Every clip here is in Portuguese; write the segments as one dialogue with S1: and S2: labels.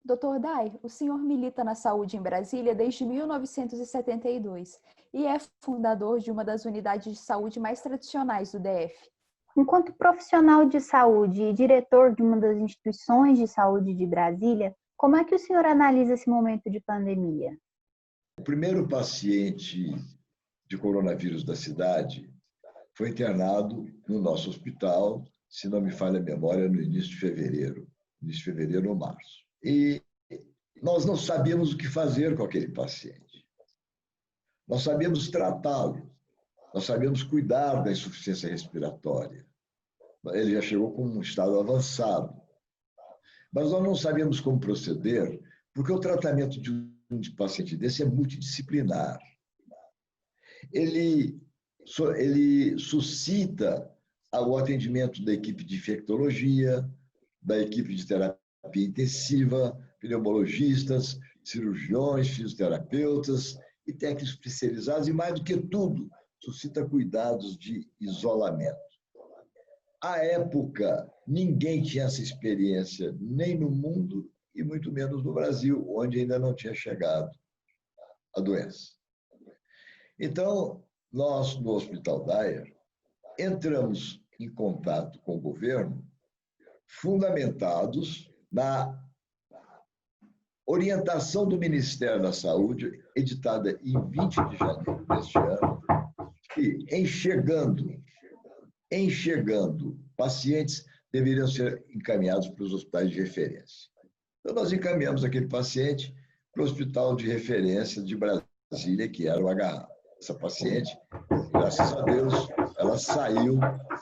S1: Dr. Dai, o senhor milita na saúde em Brasília desde 1972 e é fundador de uma das unidades de saúde mais tradicionais do DF.
S2: Enquanto profissional de saúde e diretor de uma das instituições de saúde de Brasília, como é que o senhor analisa esse momento de pandemia?
S3: O primeiro paciente de coronavírus da cidade foi internado no nosso hospital, se não me falha a memória, no início de fevereiro ou março. E nós não sabíamos o que fazer com aquele paciente. Nós sabíamos tratá-lo, nós sabíamos cuidar da insuficiência respiratória. Ele já chegou com um estado avançado. Mas nós não sabíamos como proceder, porque o tratamento de um paciente desse é multidisciplinar. Ele suscita o atendimento da equipe de infectologia, da equipe de terapia intensiva, pneumologistas, cirurgiões, fisioterapeutas e técnicos especializados, e mais do que tudo, suscita cuidados de isolamento. À época, ninguém tinha essa experiência, nem no mundo e muito menos no Brasil, onde ainda não tinha chegado a doença. Então, nós, no Hospital Dyer, entramos em contato com o governo, fundamentados na orientação do Ministério da Saúde, editada em 20 de janeiro deste ano, que, enxergando pacientes, deveriam ser encaminhados para os hospitais de referência. Então, nós encaminhamos aquele paciente para o hospital de referência de Brasília, que era o HA. Essa paciente, graças a Deus, ela saiu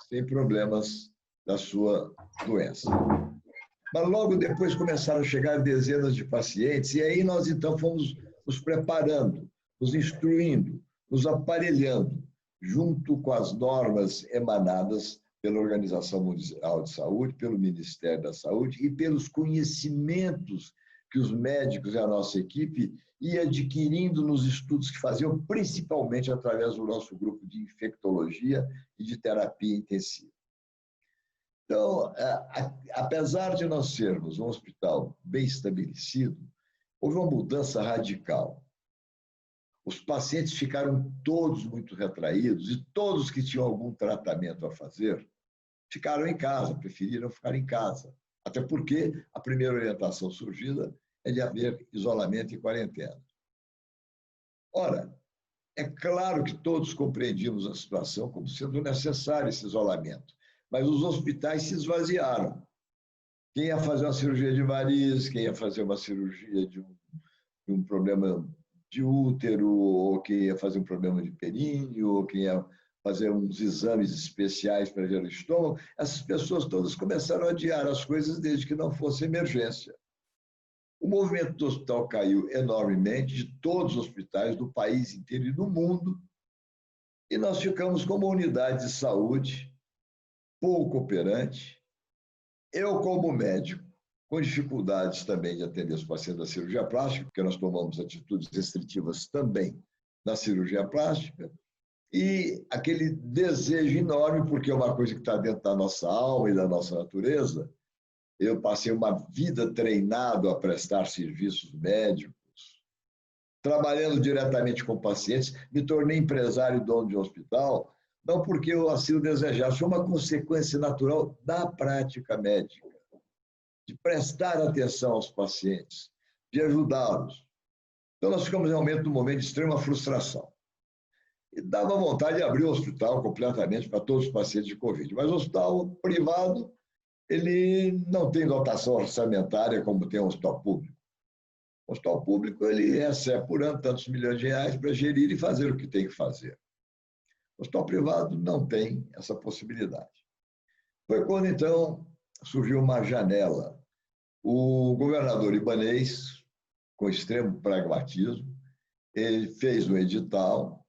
S3: sem problemas da sua doença. Mas logo depois começaram a chegar dezenas de pacientes, e aí nós então fomos nos preparando, nos instruindo, nos aparelhando, junto com as normas emanadas pela Organização Mundial de Saúde, pelo Ministério da Saúde e pelos conhecimentos que os médicos e a nossa equipe ia adquirindo nos estudos que faziam, principalmente através do nosso grupo de infectologia e de terapia intensiva. Então, apesar de nós sermos um hospital bem estabelecido, houve uma mudança radical. Os pacientes ficaram todos muito retraídos e todos que tinham algum tratamento a fazer ficaram em casa, preferiram ficar em casa. Até porque a primeira orientação surgida é de haver isolamento e quarentena. Ora, é claro que todos compreendimos a situação como sendo necessário esse isolamento, mas os hospitais se esvaziaram. Quem ia fazer uma cirurgia de varizes, quem ia fazer uma cirurgia de um problema de útero, ou quem ia fazer um problema de períneo, ou quem ia fazer uns exames especiais para ver o estômago, essas pessoas todas começaram a adiar as coisas desde que não fosse emergência. O movimento do hospital caiu enormemente, de todos os hospitais do país inteiro e do mundo, e nós ficamos como unidade de saúde pouco operante. Eu, como médico, com dificuldades também de atender os pacientes da cirurgia plástica, porque nós tomamos atitudes restritivas também na cirurgia plástica, e aquele desejo enorme, porque é uma coisa que está dentro da nossa alma e da nossa natureza. Eu passei uma vida treinado a prestar serviços médicos, trabalhando diretamente com pacientes, me tornei empresário e dono de um hospital, não porque eu assim o desejasse, foi uma consequência natural da prática médica, de prestar atenção aos pacientes, de ajudá-los. Então, nós ficamos realmente num momento de extrema frustração. E dava vontade de abrir o hospital completamente para todos os pacientes de Covid. Mas o hospital privado, ele não tem dotação orçamentária como tem o hospital público. O hospital público, ele recebe por ano tantos milhões de reais para gerir e fazer o que tem que fazer. O hospital privado não tem essa possibilidade. Foi quando, então, surgiu uma janela. O governador ibanês, com extremo pragmatismo, ele fez um edital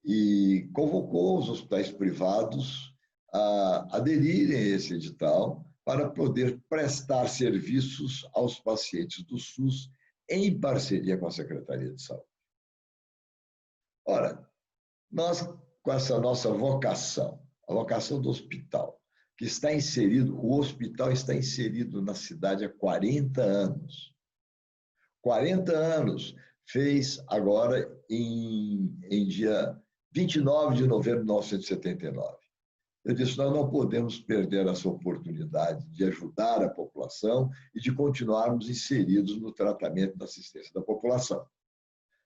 S3: e convocou os hospitais privados a aderirem a esse edital para poder prestar serviços aos pacientes do SUS em parceria com a Secretaria de Saúde. Ora, nós, com essa nossa vocação, a vocação do hospital, que está inserido, o hospital está inserido na cidade há 40 anos. 40 anos, fez agora em dia 29 de novembro de 1979. Eu disse, nós não podemos perder essa oportunidade de ajudar a população e de continuarmos inseridos no tratamento da assistência da população.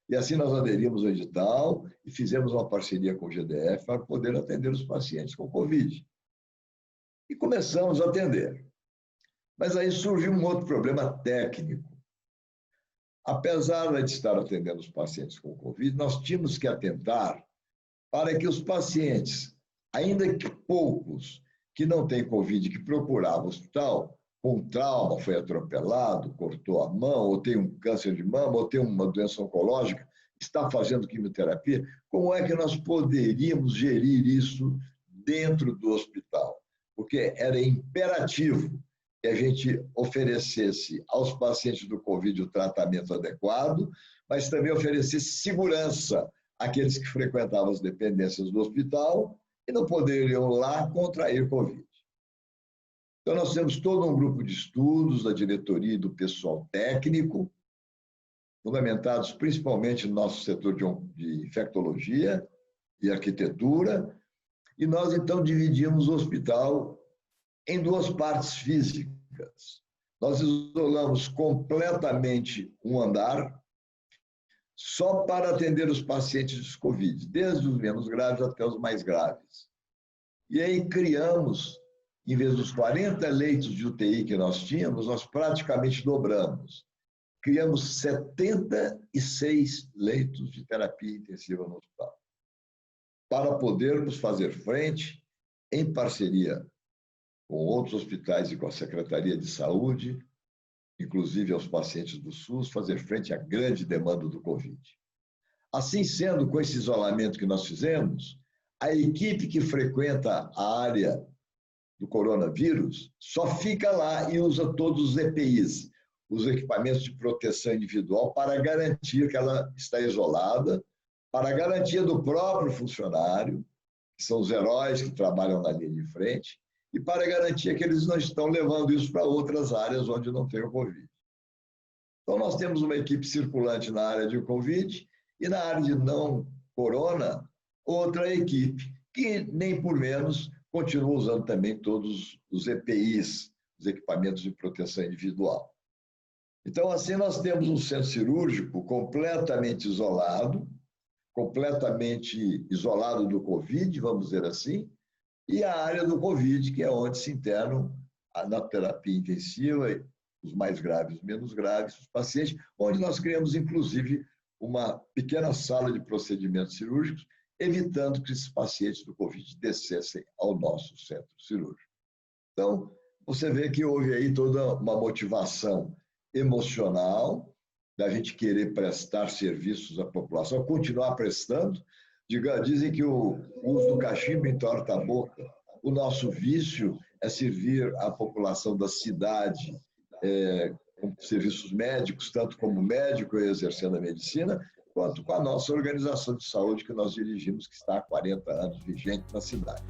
S3: E assim nós aderimos ao edital e fizemos uma parceria com o GDF para poder atender os pacientes com Covid. E começamos a atender. Mas aí surgiu um outro problema técnico. Apesar de estar atendendo os pacientes com Covid, nós tínhamos que atentar para que os pacientes, ainda que poucos, que não têm Covid, que procuravam o hospital, com trauma, foi atropelado, cortou a mão, ou tem um câncer de mama, ou tem uma doença oncológica, está fazendo quimioterapia, como é que nós poderíamos gerir isso dentro do hospital? Porque era imperativo que a gente oferecesse aos pacientes do Covid o tratamento adequado, mas também oferecesse segurança àqueles que frequentavam as dependências do hospital e não poderiam lá contrair Covid. Então, nós temos todo um grupo de estudos da diretoria e do pessoal técnico, fundamentados principalmente no nosso setor de infectologia e arquitetura, e nós, então, dividimos o hospital em duas partes físicas. Nós isolamos completamente um andar, só para atender os pacientes de Covid, desde os menos graves até os mais graves. E aí criamos, em vez dos 40 leitos de UTI que nós tínhamos, nós praticamente dobramos. Criamos 76 leitos de terapia intensiva no hospital, para podermos fazer frente, em parceria com outros hospitais e com a Secretaria de Saúde, inclusive aos pacientes do SUS, fazer frente à grande demanda do Covid. Assim sendo, com esse isolamento que nós fizemos, a equipe que frequenta a área do coronavírus só fica lá e usa todos os EPIs, os equipamentos de proteção individual, para garantir que ela está isolada, para a garantia do próprio funcionário, que são os heróis que trabalham na linha de frente, e para garantir que eles não estão levando isso para outras áreas onde não tem o Covid. Então, nós temos uma equipe circulante na área de Covid e na área de não corona, outra equipe, que nem por menos continua usando também todos os EPIs, os equipamentos de proteção individual. Então, assim, nós temos um centro cirúrgico completamente isolado do Covid, vamos dizer assim, e a área do Covid, que é onde se internam na terapia intensiva, os mais graves, os menos graves, os pacientes, onde nós criamos, inclusive, uma pequena sala de procedimentos cirúrgicos, evitando que esses pacientes do Covid descessem ao nosso centro cirúrgico. Então, você vê que houve aí toda uma motivação emocional da gente querer prestar serviços à população, continuar prestando. Dizem que o uso do cachimbo entorta a boca. O nosso vício é servir a população da cidade com serviços médicos, tanto como médico exercendo a medicina, quanto com a nossa organização de saúde que nós dirigimos, que está há 40 anos vigente na cidade.